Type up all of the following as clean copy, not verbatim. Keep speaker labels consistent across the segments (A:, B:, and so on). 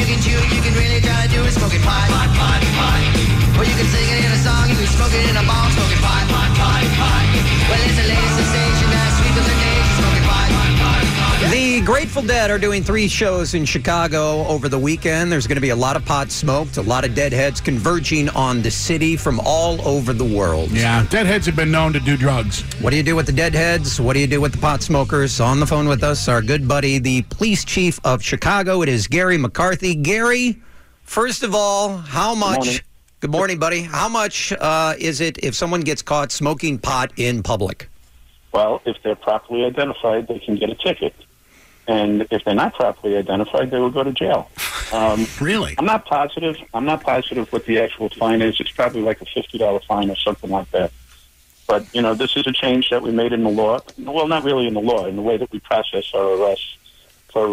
A: can chew it, you can really try to do it, smoking pot, pot, pot, pot. Or you can sing it in a song, you can smoke it in a bong, smoking pot, pot, pot, pot. Well, it's the latest sensation, that's sweet as a nation, smoking pot, pot, pot, pot.
B: The Grateful Dead are doing 3 shows in Chicago over the weekend. There's going to be a lot of pot smoked, a lot of Deadheads converging on the city from all over the world.
C: Yeah, Deadheads have been known to do drugs.
B: What do you do with the Deadheads? What do you do with the pot smokers? On the phone with us, our good buddy, the police chief of Chicago. It is Garry McCarthy. Gary, first of all, how much... Good morning, buddy. How much is it if someone gets caught smoking pot in public?
D: Well, if they're properly identified, they can get a ticket. And if they're not properly identified, they will go to jail.
C: Really?
D: I'm not positive what the actual fine is. It's probably like a $50 fine or something like that. But, you know, this is a change that we made in the law. Well, not really in the law, in the way that we process our arrests for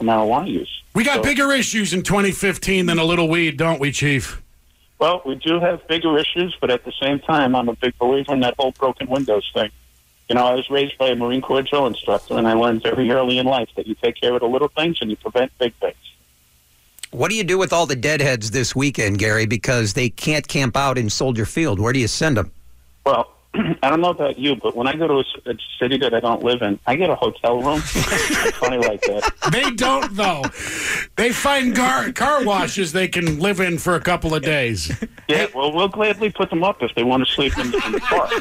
D: marijuana use.
C: We got bigger issues in 2015 than a little weed, don't we, Chief?
D: Well, we do have bigger issues, but at the same time, I'm a big believer in that whole broken windows thing. You know, I was raised by a Marine Corps drill instructor, and I learned very early in life that you take care of the little things and you prevent big things.
B: What do you do with all the Deadheads this weekend, Gary, because they can't camp out in Soldier Field? Where do you send them?
D: Well, I don't know about you, but when I go to a city that I don't live in, I get a hotel room. It's funny like that.
C: They don't, though. They find car washes they can live in for a couple of days.
D: Yeah, well, we'll gladly put them up if they want to sleep in the park.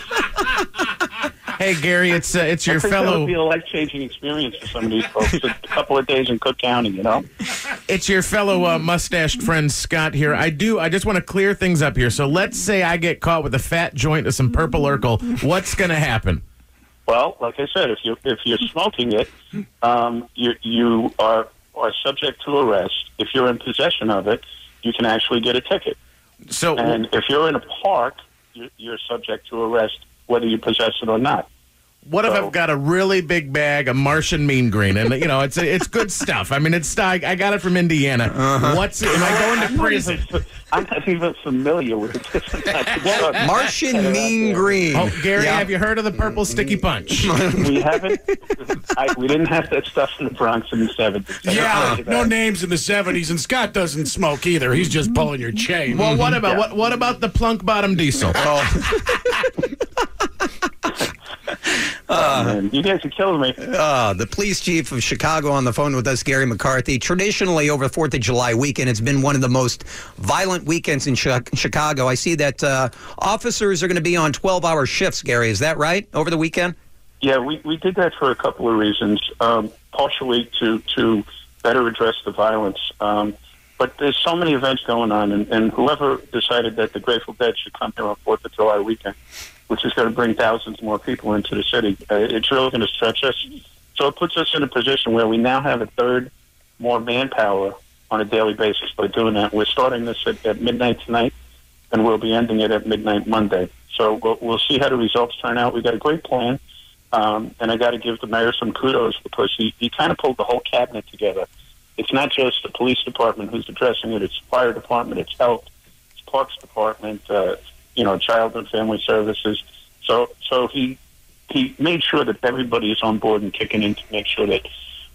E: Hey, Gary, it's your fellow.
D: That would be a life-changing experience for some of these folks. A couple of days in Cook County, you know.
E: It's your fellow mustached friend Scott here. I just want to clear things up here. So let's say I get caught with a fat joint of some purple Urkel. What's going to happen?
D: Well, like I said, if you're smoking it, you are subject to arrest. If you're in possession of it, you can actually get a ticket. And if you're in a park, you're subject to arrest whether you possess it or not.
E: What if I've got a really big bag of Martian mean green, and you know it's good stuff. I mean, I got it from Indiana. Am I going to prison?
D: I'm not even familiar with the different types of drugs.
B: Martian mean green.
E: Oh, Gary, have you heard of the purple sticky punch?
D: We haven't. We didn't have that stuff in the Bronx in the 70s.
C: Yeah, no names in the 70s, and Scott doesn't smoke either. He's just pulling your chain.
E: Well, what about the plunk bottom diesel?
D: You guys are killing me.
B: The police chief of Chicago on the phone with us, Garry McCarthy. Traditionally, over the 4th of July weekend, it's been one of the most violent weekends in Chicago. I see that officers are going to be on 12-hour shifts, Gary. Is that right, over the weekend?
D: Yeah, we did that for a couple of reasons, partially to better address the violence. But there's so many events going on, and whoever decided that the Grateful Dead should come here on 4th of July weekend, which is going to bring thousands more people into the city, it's really going to stretch us. So it puts us in a position where we now have a third more manpower on a daily basis by doing that. We're starting this at midnight tonight, and we'll be ending it at midnight Monday. So we'll see how the results turn out. We've got a great plan, and I got to give the mayor some kudos because he kind of pulled the whole cabinet together. It's not just the police department who's addressing it. It's the fire department, it's health, it's parks department, child and family services. So he made sure that everybody is on board and kicking in to make sure that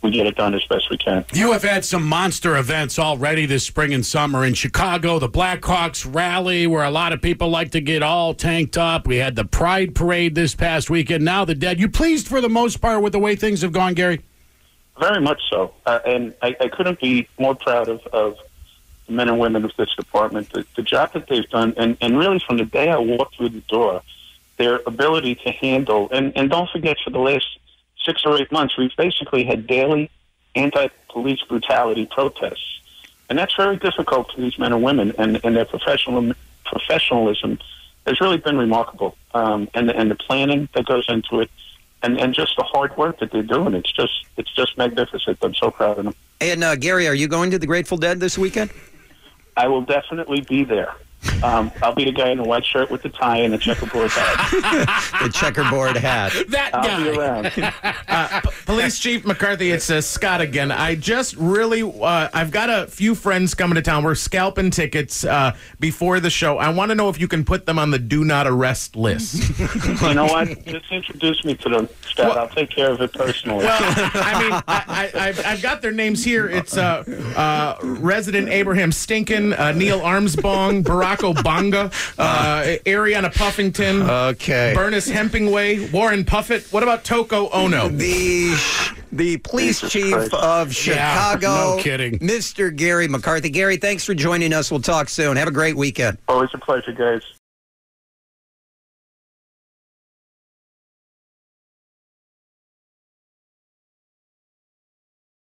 D: we get it done as best we can.
C: You have had some monster events already this spring and summer in Chicago. The Blackhawks rally, where a lot of people like to get all tanked up. We had the Pride Parade this past weekend. Now the Dead. You pleased for the most part with the way things have gone, Gary?
D: Very much so. And I couldn't be more proud of the men and women of this department, the job that they've done. And really from the day I walked through the door, their ability to handle, and don't forget, for the last 6 or 8 months, we've basically had daily anti-police brutality protests. And that's very difficult for these men and women, and their professionalism has really been remarkable. And the planning that goes into it, and just the hard work that they're doing, it's just magnificent. I'm so proud of them.
B: And Gary, are you going to the Grateful Dead this weekend?
D: I will definitely be there. I'll be the guy in the white shirt with the tie and the checkerboard hat.
B: The checkerboard hat.
C: That
D: I'll be
C: guy.
D: around.
E: Police Chief McCarthy, it's Scott again. I just really, I've got a few friends coming to town. We're scalping tickets before the show. I want to know if you can put them on the do not arrest list.
D: You know what? Just introduce me to them, Scott.
E: Well-
D: I'll take care of it personally.
E: Well, I mean, I've got their names here. It's Resident Abraham Stinkin, Neil Armsbong, Barack Obanga, Ariana Puffington,
B: Okay.
E: Bernice Hempingway, Warren Puffett. What about Toko Ono?
B: The police
D: Jesus
B: chief
D: Christ.
B: of Chicago,
C: no kidding.
B: Mr. Gary McCarthy. Gary, thanks for joining us. We'll talk soon. Have a great weekend.
D: Always a pleasure, guys.